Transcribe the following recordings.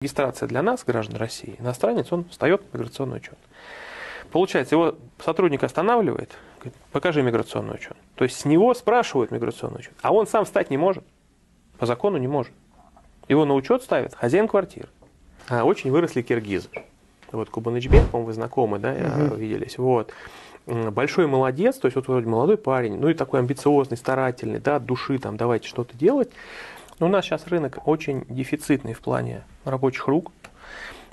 Регистрация для нас, граждан России, иностранец, он встает в миграционный учет. Получается, его сотрудник останавливает, говорит, покажи миграционный учет. То есть с него спрашивают миграционный учет, а он сам встать не может, по закону не может. Его на учет ставит хозяин квартиры. Очень выросли киргизы. Вот Кубанычбек, по-моему, вы знакомы, да, виделись. Вот. Большой молодец, то есть вот вроде молодой парень, ну и такой амбициозный, старательный, да, от души, там, давайте что-то делать. Но у нас сейчас рынок очень дефицитный в плане рабочих рук.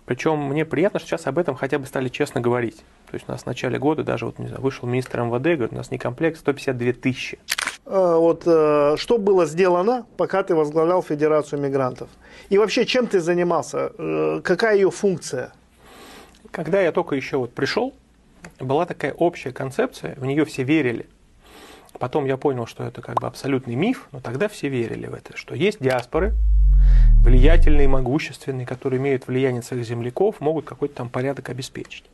Причем мне приятно, что сейчас об этом хотя бы стали честно говорить. То есть у нас в начале года даже вот, не знаю, вышел министр МВД, говорит, у нас не комплект, 152 тысячи. Что было сделано, пока ты возглавлял Федерацию мигрантов? И вообще, чем ты занимался? Какая ее функция? Когда я только еще вот пришел, была такая общая концепция, в нее все верили. Потом я понял, что это как бы абсолютный миф, но тогда все верили в это, что есть диаспоры, влиятельные, могущественные, которые имеют влияние на своих земляков, могут какой-то там порядок обеспечить.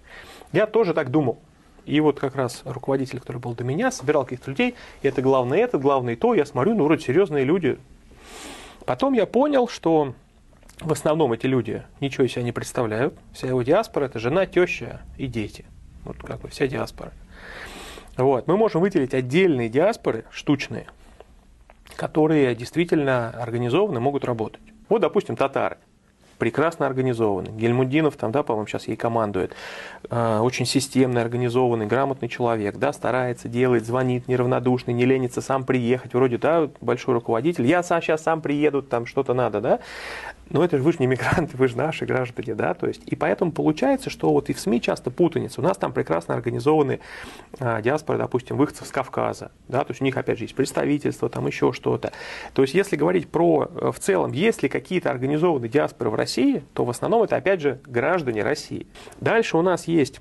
Я тоже так думал. И вот как раз руководитель, который был до меня, собирал каких-то людей, и это, главное то, я смотрю, ну вроде серьезные люди. Потом я понял, что в основном эти люди ничего из себя не представляют. Вся его диаспора – это жена, теща и дети. Вот как бы вся диаспора. Вот. Мы можем выделить отдельные диаспоры, штучные, которые действительно организованно могут работать. Вот, допустим, татары. Прекрасно организованы. Гельмудинов там, да, по-моему, сейчас ей командует. Очень системный, организованный, грамотный человек, да, старается, делает, звонит, неравнодушный, не ленится сам приехать. Вроде, да, большой руководитель. Я сейчас сам приеду, там что-то надо, да. Но это же вы же не мигранты, вы же наши граждане, да, то есть. И поэтому получается, что вот и в СМИ часто путаница. У нас там прекрасно организованы диаспоры, допустим, выходцев с Кавказа, да, то есть у них, опять же, есть представительство, там еще что-то. То есть, если говорить про, в целом, есть ли какие-то организованные диаспоры в России, то в основном это, опять же, граждане России. Дальше у нас есть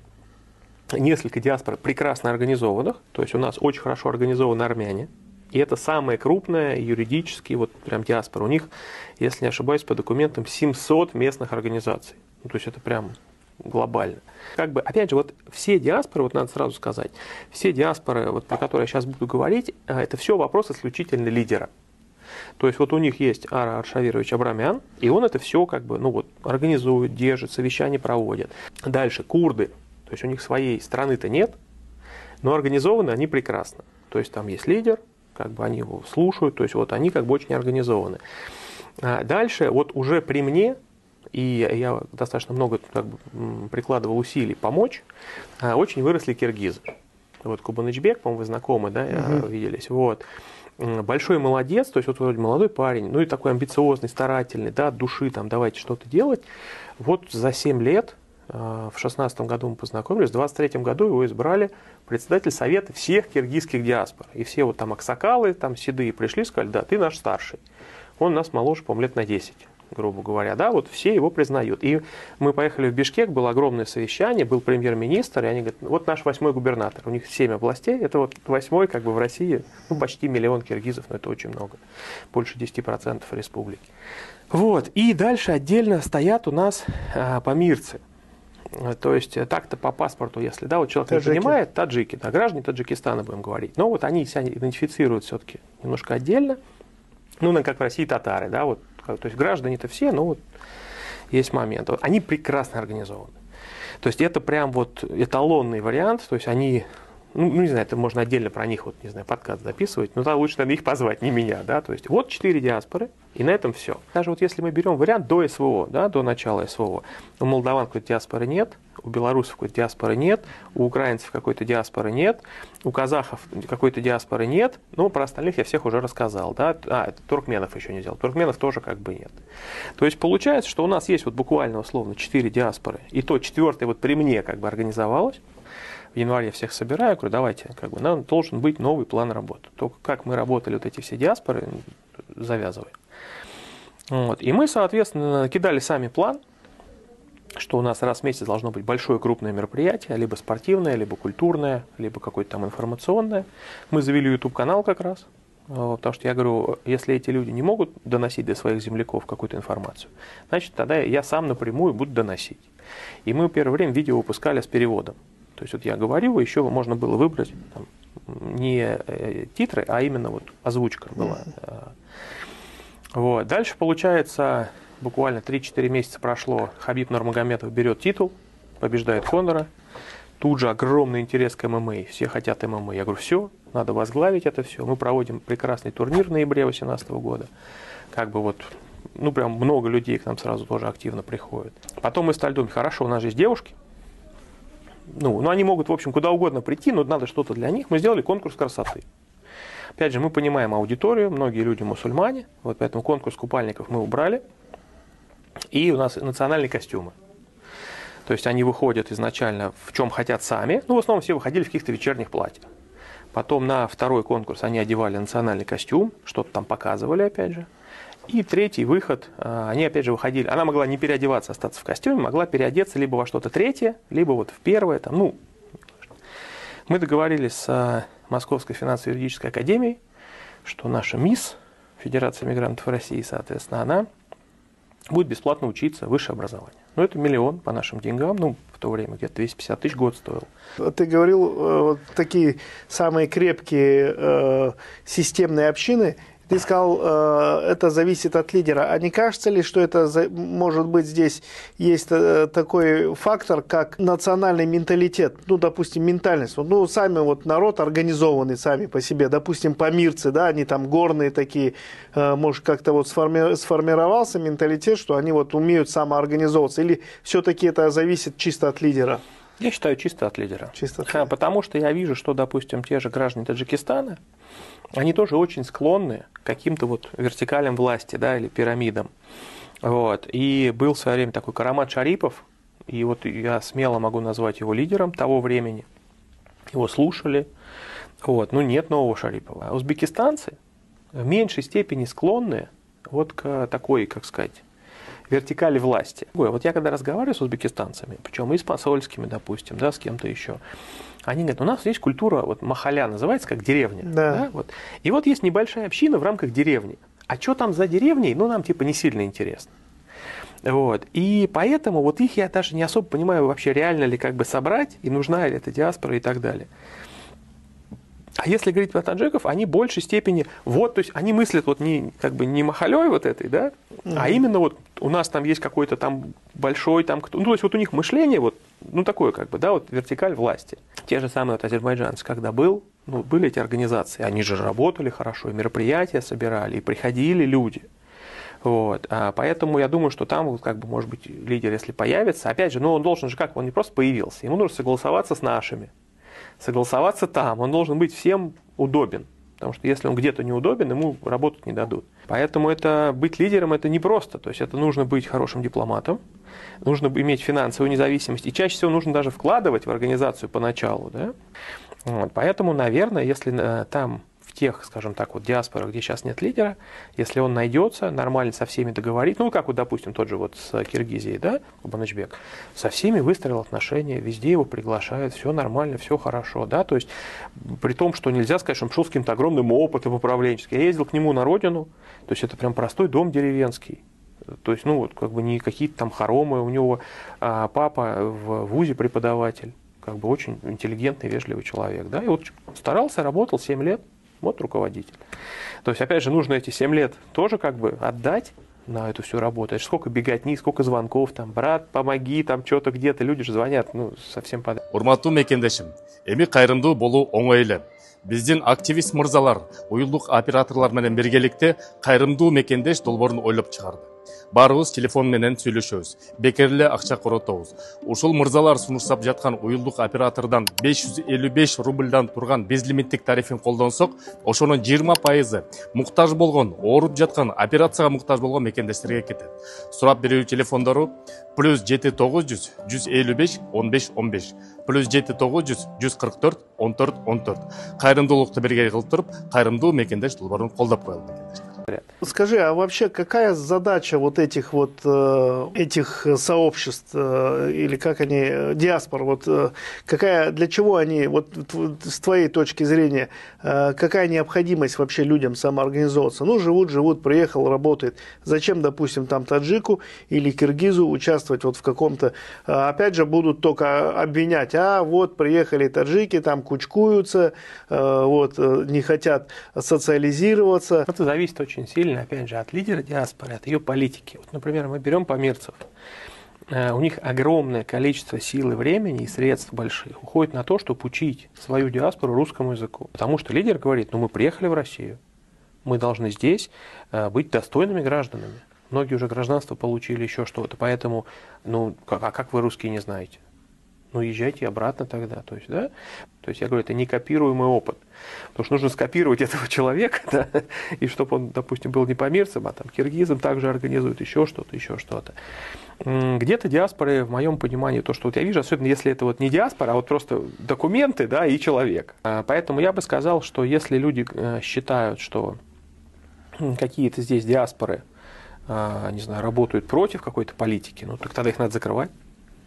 несколько диаспор прекрасно организованных, то есть у нас очень хорошо организованы армяне. И это самая крупная юридически вот прям диаспора. У них, если не ошибаюсь, по документам 700 местных организаций. Ну, то есть это прям глобально. Как бы, опять же, вот все диаспоры, вот надо сразу сказать, все диаспоры, вот, про которые я сейчас буду говорить, это все вопрос исключительно лидера. То есть вот у них есть Ара Аршавирович Абрамян, и он это все как бы, ну вот, организует, держит, совещания проводит. Дальше курды, то есть у них своей страны-то нет, но организованы они прекрасно. То есть там есть лидер, как бы они его слушают, то есть вот они как бы очень организованы. Дальше вот уже при мне, и я достаточно много как бы прикладывал усилий помочь, очень выросли киргизы. Вот Кубанычбек, по-моему, вы знакомы, да, виделись, вот. Большой молодец, то есть вот вроде молодой парень, ну и такой амбициозный, старательный, да, от души, там, давайте что-то делать. Вот за 7 лет, в 2016 году мы познакомились, в 2023 году его избрали председатель совета всех киргизских диаспор. И все вот там аксакалы, там седые пришли, сказали, да, ты наш старший. Он нас моложе, по-моему, лет на 10, грубо говоря, да, вот все его признают. И мы поехали в Бишкек, было огромное совещание, был премьер-министр, и они говорят, вот наш 8-й губернатор, у них 7 областей, это вот 8-й как бы в России, ну, почти 1 миллион киргизов, но это очень много, больше 10% республики. Вот, и дальше отдельно стоят у нас памирцы. То есть так-то по паспорту, если да, вот человек таджики. Не понимает, таджики, да, граждане Таджикистана будем говорить. Но вот они себя идентифицируют все-таки немножко отдельно. Ну, как в России татары, да, вот, то есть граждане-то все, но вот есть момент. Вот, они прекрасно организованы. То есть это прям вот эталонный вариант, то есть они, ну не знаю, это можно отдельно про них, вот, не знаю, подкаст записывать, но тогда лучше надо их позвать, не меня, да, то есть вот 4 диаспоры, и на этом все. Даже вот если мы берем вариант до СВО, да, до начала СВО, у молдаван какой-то диаспоры нет, у белорусов какой-то диаспоры нет, у украинцев какой-то диаспоры нет, у казахов какой-то диаспоры нет, ну, про остальных я всех уже рассказал, да, это туркменов еще не взял, туркменов тоже как бы нет. То есть получается, что у нас есть вот буквально условно 4 диаспоры, и то 4-я вот при мне как бы организовалась. В январе я всех собираю, говорю, давайте, как бы, нам должен быть новый план работы. Только как мы работали вот эти все диаспоры, завязываем. Вот. И мы, соответственно, кидали сами план, что у нас раз в месяц должно быть большое крупное мероприятие, либо спортивное, либо культурное, либо какое-то там информационное. Мы завели YouTube-канал как раз, потому что я говорю, если эти люди не могут доносить до своих земляков какую-то информацию, значит, тогда я сам напрямую буду доносить. И мы первое время видео выпускали с переводом. То есть вот я говорю, еще можно было выбрать там, не титры, а именно вот озвучка была. Вот. Дальше получается буквально 3-4 месяца прошло, Хабиб Нурмагомедов берет титул, побеждает Конора. Тут же огромный интерес к ММА, все хотят ММА. Я говорю, все, надо возглавить это все. Мы проводим прекрасный турнир в ноябре 2018 года. Как бы вот, ну прям много людей к нам сразу тоже активно приходят. Потом мы стали думать, хорошо, у нас же есть девушки. Ну, они могут, в общем, куда угодно прийти, но надо что-то для них. Мы сделали конкурс красоты. Опять же, мы понимаем аудиторию, многие люди мусульмане, вот поэтому конкурс купальников мы убрали. И у нас национальные костюмы. То есть они выходят изначально в чем хотят сами. Ну, в основном все выходили в каких-то вечерних платьях. Потом на второй конкурс они одевали национальный костюм, что-то там показывали, опять же. И третий выход, они опять же выходили. Она могла не переодеваться, остаться в костюме, могла переодеться либо во что-то третье, либо вот в первое. Там, ну. Мы договорились с Московской финансово-юридической академией, что наша МИС, Федерация мигрантов России, соответственно, она будет бесплатно учиться, высшее образование. Ну, это 1 миллион по нашим деньгам, ну, в то время где-то 250 тысяч в год стоил. Ты говорил, такие самые крепкие системные общины, ты сказал, это зависит от лидера. А не кажется ли, что это, может быть, здесь есть такой фактор, как национальный менталитет, ну, допустим, ментальность. Ну, сами вот народ организованный сами по себе, допустим, памирцы, да, они там горные такие, может, как-то вот сформировался менталитет, что они вот умеют самоорганизовываться, или все-таки это зависит чисто от лидера? Я считаю, чисто от лидера. Чисто от лидера. Потому что я вижу, что, допустим, те же граждане Таджикистана, они тоже очень склонны к каким-то вот вертикалям власти, да, или пирамидам. Вот. И был в свое время такой Карамат Шарипов, и вот я смело могу назвать его лидером того времени. Его слушали. Вот. Ну, нет нового Шарипова. А узбекистанцы в меньшей степени склонны вот к такой, как сказать, вертикали власти. Вот я когда разговариваю с узбекистанцами, причем и с посольскими, допустим, да, с кем-то еще, они говорят, у нас есть культура, вот махаля называется, как деревня. Да. Да, вот. И вот есть небольшая община в рамках деревни. А что там за деревней, ну, нам типа не сильно интересно. Вот. И поэтому вот их я даже не особо понимаю вообще, реально ли как бы собрать, и нужна ли эта диаспора и так далее. А если говорить про таджиков, они в большей степени, вот, то есть они мыслят вот не, как бы не махалей вот этой, да, а именно вот у нас там есть какой-то там большой, там, ну, то есть вот у них мышление вот, ну, такое как бы, да, вот вертикаль власти. Те же самые вот азербайджанцы, когда были эти организации, они же работали хорошо, и мероприятия собирали, и приходили люди. Вот. Поэтому я думаю, что там, как бы, может быть, лидер, если появится, опять же, ну, он должен же как, он не просто появился, ему нужно согласоваться с нашими. Согласоваться там, он должен быть всем удобен, потому что если он где-то неудобен, ему работать не дадут. Поэтому быть лидером это непросто, то есть это нужно быть хорошим дипломатом, нужно иметь финансовую независимость, и чаще всего нужно даже вкладывать в организацию поначалу. Да? Вот, поэтому, наверное, если там в тех, скажем так, вот диаспорах, где сейчас нет лидера, если он найдется, нормально со всеми договорит, ну, как вот, допустим, тот же вот с Киргизией, да, Кубанычбек, со всеми выстроил отношения, везде его приглашают, все нормально, все хорошо, да, то есть при том, что нельзя сказать, что он шел с каким-то огромным опытом управленческим. Я ездил к нему на родину, то есть это прям простой дом деревенский. То есть, ну, вот, как бы не какие-то там хоромы, у него папа в вузе преподаватель, как бы очень интеллигентный, вежливый человек, да, и вот старался, работал 7 лет, вот руководитель. То есть, опять же, нужно эти 7 лет тоже как бы отдать на эту всю работу. Это сколько беготни, сколько звонков, там, брат, помоги, там, что-то где-то, люди же звонят, ну, совсем подряд. Урматтуу мекендешим, эми кайрымдуу болуу оңой эле. Биздин активист мырзалар, уюлдук операторлор менен биргеликте кайрымдуу мекендеш долбоорун ойлоп чыгарды. Баарыбыз телефон менен сүйлөшөбүз, бекер эле акча коротобуз. Ушул мырзалар сунуштап жаткан уюлдук оператордон 555 рубльдан турган безлимиттик тарифин колдонсок, ошонун 20% муктаж болгон, ооруп жаткан, операцияга муктаж болгон мекендештерге кетет. Сурап берүү телефондору +7 900 155 15 15, +7 900 144 14 14. Кайрымдуулукту бирге кылып туруп, кайрымдуу мекендеш долбоорун колдоп коелу мекендештер. Скажи, а вообще какая задача вот этих сообществ, или как они, диаспор, для чего они, вот с твоей точки зрения, какая необходимость вообще людям самоорганизовываться? Ну, живут, приехал, работает. Зачем, допустим, там таджику или киргизу участвовать вот в каком-то, опять же, будут только обвинять, вот приехали таджики, там кучкуются, не хотят социализироваться. Это зависит очень очень сильно, опять же, от лидера диаспоры, от ее политики. Вот, например, мы берем помирцев. У них огромное количество сил и времени и средств больших уходит на то, чтобы учить свою диаспору русскому языку. Потому что лидер говорит, мы приехали в Россию, мы должны здесь быть достойными гражданами. Многие уже гражданство получили, еще что-то. Поэтому, как вы русские не знаете? Езжайте обратно тогда. То есть я говорю, это некопируемый опыт. Потому что нужно скопировать этого человека, да, и чтобы он, допустим, был не помирцем, а там киргизом также организует еще что-то. Где-то диаспоры, в моем понимании, то, что вот я вижу, особенно если это вот не диаспора, а вот просто документы, да, и человек. Поэтому я бы сказал, что если люди считают, что какие-то здесь диаспоры, не знаю, работают против какой-то политики, так тогда их надо закрывать,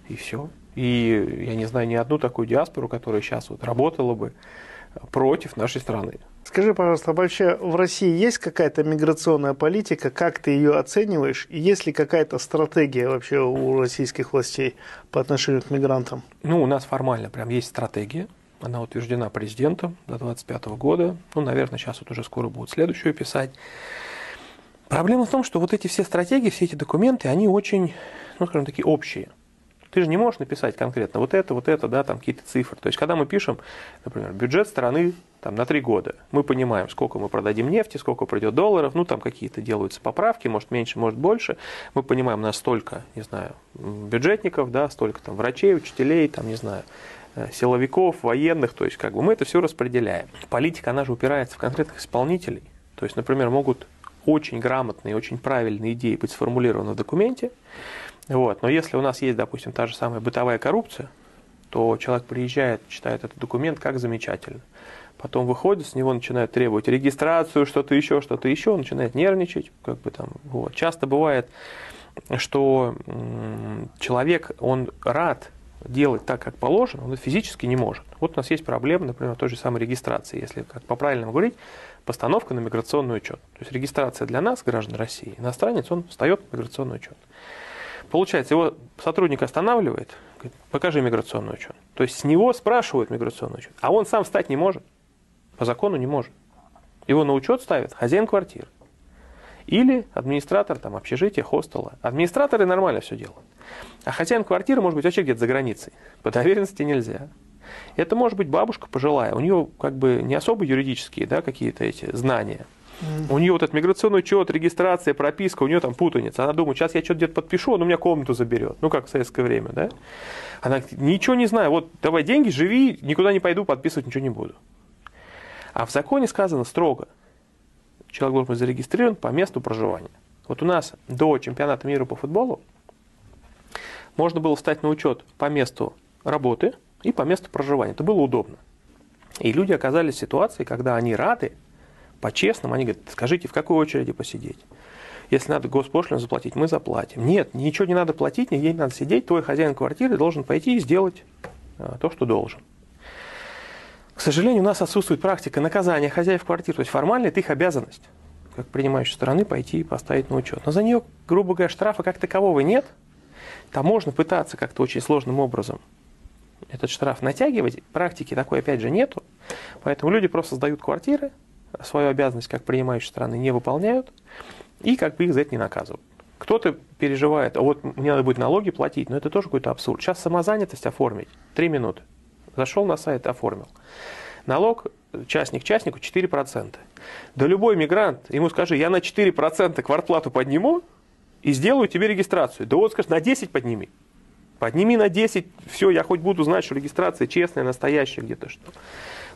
и все. И я не знаю ни одну такую диаспору, которая сейчас вот работала бы против нашей страны. Скажи, пожалуйста, вообще в России есть какая-то миграционная политика? Как ты ее оцениваешь? И есть ли какая-то стратегия вообще у российских властей по отношению к мигрантам? У нас формально прям есть стратегия. Она утверждена президентом до 2025 года. Наверное, сейчас вот уже скоро будут следующую писать. Проблема в том, что вот эти все стратегии, все эти документы, они очень, скажем, такие общие. Ты же не можешь написать конкретно вот это, да, там какие-то цифры. То есть, когда мы пишем, например, бюджет страны там, на 3 года, мы понимаем, сколько мы продадим нефти, сколько придет долларов, там какие-то делаются поправки, может меньше, может больше. Мы понимаем, у нас столько, не знаю, бюджетников, да, столько там врачей, учителей, там, не знаю, силовиков, военных, то есть, мы это все распределяем. Политика, она же упирается в конкретных исполнителей. То есть, например, могут очень грамотные, очень правильные идеи быть сформулированы в документе. Но если у нас есть, допустим, та же самая бытовая коррупция, то человек приезжает, читает этот документ, как замечательно. Потом выходит, с него начинают требовать регистрацию, что-то еще, он начинает нервничать. Часто бывает, что человек, он рад делать так, как положено, он физически не может. Вот у нас есть проблема, например, той же самой регистрации, если как по-правильному говорить, постановка на миграционный учет. То есть регистрация для нас, граждан России, иностранец, он встает на миграционный учет. Получается, его сотрудник останавливает, говорит, покажи миграционный учет. То есть с него спрашивают миграционный учет, а он сам встать не может, по закону не может. Его на учет ставит хозяин квартиры или администратор там, общежития, хостела. Администраторы нормально все делают. А хозяин квартиры может быть вообще где-то за границей. По доверенности нельзя. Это может быть бабушка пожилая, у нее не особо юридические, да, какие-то эти знания. У нее вот этот миграционный учет, регистрация, прописка, у нее там путаница. Она думает, сейчас я что-то где-то подпишу, он у меня комнату заберет. Как в советское время, да? Она ничего не знает. Вот давай деньги, живи, никуда не пойду, подписывать ничего не буду. А в законе сказано строго. Человек должен быть зарегистрирован по месту проживания. Вот у нас до чемпионата мира по футболу можно было встать на учет по месту работы и по месту проживания. Это было удобно. И люди оказались в ситуации, когда они рады, по-честному, они говорят, скажите, в какой очереди посидеть? Если надо госпошлину заплатить, мы заплатим. Нет, ничего не надо платить, нигде не надо сидеть. Твой хозяин квартиры должен пойти и сделать то, что должен. К сожалению, у нас отсутствует практика наказания хозяев квартир. То есть формально это их обязанность, как принимающей стороны, пойти и поставить на учет. Но за нее, грубо говоря, штрафа как такового нет. Там можно пытаться как-то очень сложным образом этот штраф натягивать. Практики такой, опять же, нету. Поэтому люди просто сдают квартиры, свою обязанность как принимающей стороны не выполняют, и их за это не наказывают. Кто-то переживает, мне надо будет налоги платить, но это тоже какой-то абсурд. Сейчас самозанятость оформить 3 минуты. Зашел на сайт, оформил. Налог частник частнику 4%. Да любой мигрант, ему скажи, я на 4% квартплату подниму и сделаю тебе регистрацию. Да скажи, на 10 подними. Подними на 10, все, я хоть буду знать, что регистрация честная, настоящая, где-то что.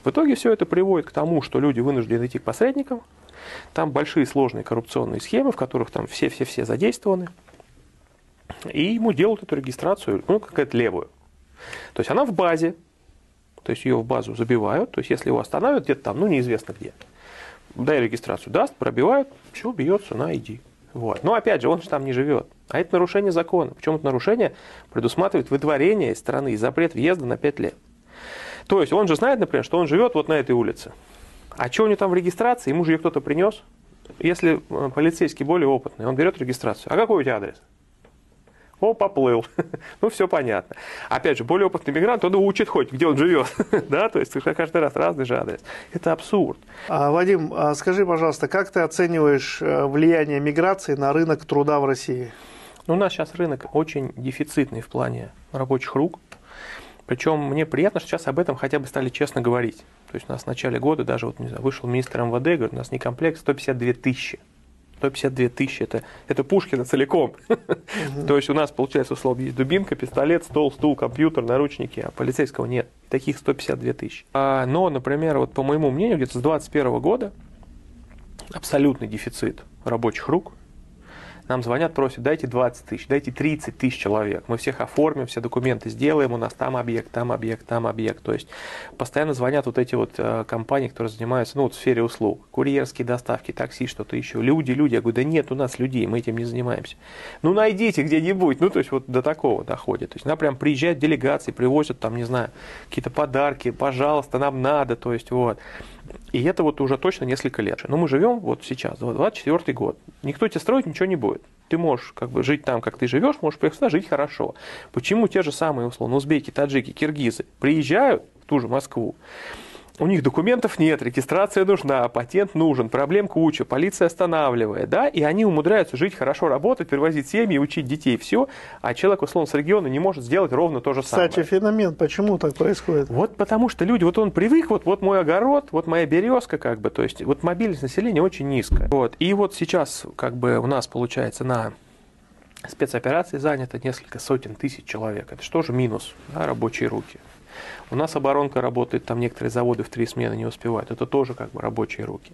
В итоге все это приводит к тому, что люди вынуждены идти к посредникам. Там большие сложные коррупционные схемы, в которых там все задействованы. И ему делают эту регистрацию, какая-то левую. То есть она в базе. То есть ее в базу забивают. То есть если его останавливают где-то там, неизвестно где. Дай регистрацию, даст, пробивают, все, бьется, иди. Но опять же, он же там не живет. А это нарушение закона. Причем это нарушение предусматривает выдворение из страны и запрет въезда на 5 лет. То есть он же знает, например, что он живет вот на этой улице. А что у него там в регистрации, ему же ее кто-то принес. Если полицейский более опытный, он берет регистрацию. А какой у тебя адрес? О, поплыл. Ну, все понятно. Опять же, более опытный мигрант, он учит хоть, где он живет. Да, то есть каждый раз разный же адрес. Это абсурд. Вадим, скажи, пожалуйста, как ты оцениваешь влияние миграции на рынок труда в России? Ну, у нас сейчас рынок очень дефицитный в плане рабочих рук. Причем мне приятно, что сейчас об этом хотя бы стали честно говорить. То есть у нас в начале года даже вот, не знаю, вышел министр МВД, говорит, у нас некомплект 152 тысячи. 152 тысячи, это Пушкина целиком. То есть у нас, получается, условно, есть дубинка, пистолет, стол, стул, компьютер, наручники, а полицейского нет. Таких 152 тысячи. Но, например, вот по моему мнению, где-то с 2021 года абсолютный дефицит рабочих рук. Нам звонят, просят, дайте 20 тысяч, дайте 30 тысяч человек. Мы всех оформим, все документы сделаем, у нас там объект, там объект, там объект. То есть постоянно звонят вот эти вот компании, которые занимаются, ну, вот в сфере услуг. Курьерские доставки, такси, что-то еще. Люди. Я говорю, да нет у нас людей, мы этим не занимаемся. Ну, найдите где-нибудь. Ну, то есть вот до такого доходит. То есть нам прям приезжают делегации, привозят там, не знаю, какие-то подарки, пожалуйста, нам надо. То есть вот. И это вот уже точно несколько лет. Но мы живем вот сейчас, 24 год. Никто тебе строить ничего не будет. Ты можешь как бы жить там, как ты живешь, можешь приехать сюда, жить хорошо. Почему те же самые, условно, узбеки, таджики, киргизы приезжают в ту же Москву, у них документов нет, регистрация нужна, патент нужен, проблем куча, полиция останавливает, да, и они умудряются жить хорошо, работать, привозить семьи, учить детей, все, а человек, условно, с региона не может сделать ровно то же самое. Кстати, феномен, почему так происходит? Вот потому что люди, вот он привык, вот мой огород, вот моя березка, как бы, то есть вот мобильность населения очень низкая. Вот, и вот сейчас, как бы, у нас, получается, на спецоперации занято несколько сотен тысяч человек. Это что же минус, да, рабочие руки. У нас оборонка работает, там некоторые заводы в 3 смены не успевают. Это тоже как бы рабочие руки.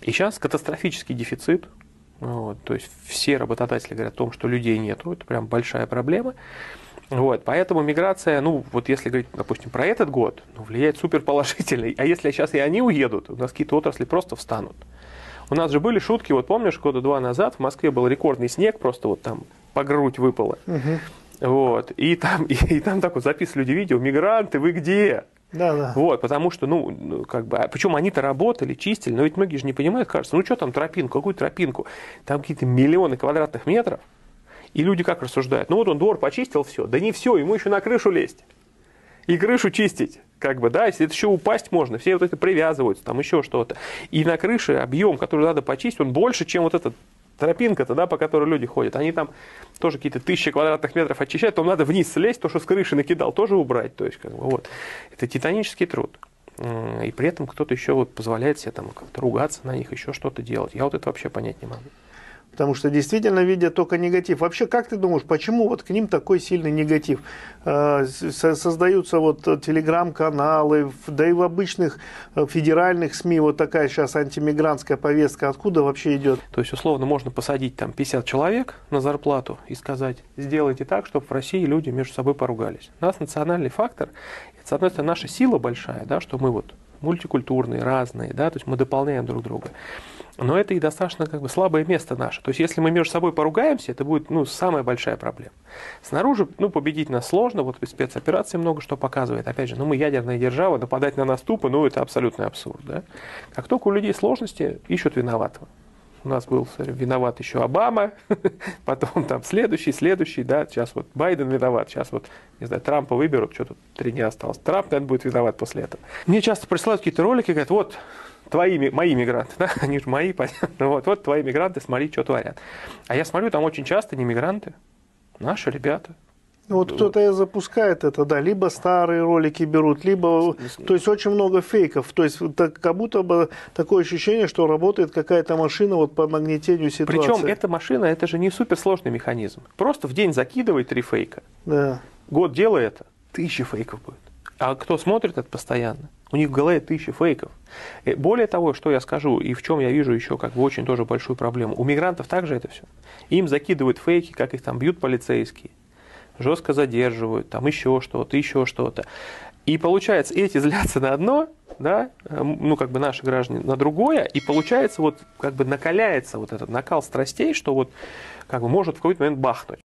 И сейчас катастрофический дефицит. Вот, то есть все работодатели говорят о том, что людей нету. Это прям большая проблема. Вот, поэтому миграция, ну вот если говорить, допустим, про этот год, ну, влияет суперположительно. А если сейчас и они уедут, у нас какие-то отрасли просто встанут. У нас же были шутки, вот помнишь, года 2 назад в Москве был рекордный снег, просто вот там по грудь выпало. Вот, и там так вот записывали люди видео, мигранты, вы где? Да. Вот, потому что, ну, как бы, причем они-то работали, чистили, но ведь многие же не понимают, кажется, ну что там тропинку, какую тропинку? Там какие-то миллионы квадратных метров, и люди как рассуждают? Ну вот он двор почистил, все, да не все, ему еще на крышу лезть. И крышу чистить, как бы, да, если это еще упасть можно, все вот это привязываются, там еще что-то. И на крыше объем, который надо почистить, он больше, чем вот этот тропинка-то, да, по которой люди ходят. Они там тоже какие-то 1000 квадратных метров очищают, то надо вниз слезть, то, что с крыши накидал, тоже убрать. То есть, как бы, вот. Это титанический труд. И при этом кто-то еще вот позволяет себе там как-то ругаться на них, еще что-то делать. Я вот это вообще понять не могу. Потому что действительно видят только негатив. Вообще, как ты думаешь, почему вот к ним такой сильный негатив? Создаются вот телеграм-каналы, да и в обычных федеральных СМИ вот такая сейчас антимигрантская повестка. Откуда вообще идет? То есть, условно, можно посадить там 50 человек на зарплату и сказать, сделайте так, чтобы в России люди между собой поругались. У нас национальный фактор, это, с одной стороны, наша сила большая, да, что мы вот мультикультурные, разные, да, то есть мы дополняем друг друга. Но это и достаточно как бы слабое место наше. То есть если мы между собой поругаемся, это будет, ну, самая большая проблема. Снаружи, ну, победить нас сложно, вот в спецоперации много что показывает. Опять же, ну, мы ядерная держава, нападать на нас тупо, ну, это абсолютный абсурд, да. Как только у людей сложности, ищут виноватого. У нас был виноват еще Обама, потом там следующий, да, сейчас вот Байден виноват, сейчас вот, не знаю, Трампа выберут, что тут 3 дня осталось. Трамп, наверное, будет виноват после этого. Мне часто присылают какие-то ролики, говорят, вот, мои мигранты, да, они же мои, понятно, вот твои мигранты, смотри, что творят. А я смотрю, там очень часто не мигранты, наши ребята. Вот кто-то и запускает это, да, либо старые ролики берут, либо, то есть очень много фейков, то есть как будто бы такое ощущение, что работает какая-то машина вот по нагнетению ситуации. Причем эта машина, это же не суперсложный механизм, просто в день закидывай 3 фейка, да. Год делай это, 1000 фейков будет. А кто смотрит это постоянно, у них в голове 1000 фейков. Более того, что я скажу, и в чем я вижу еще как бы очень тоже большую проблему, у мигрантов также это все. Им закидывают фейки, как их там бьют полицейские, жестко задерживают, там еще что-то. И получается, эти злятся на одно, да, ну как бы наши граждане на другое, и получается вот как бы накаляется вот этот накал страстей, что вот как бы может в какой-то момент бахнуть.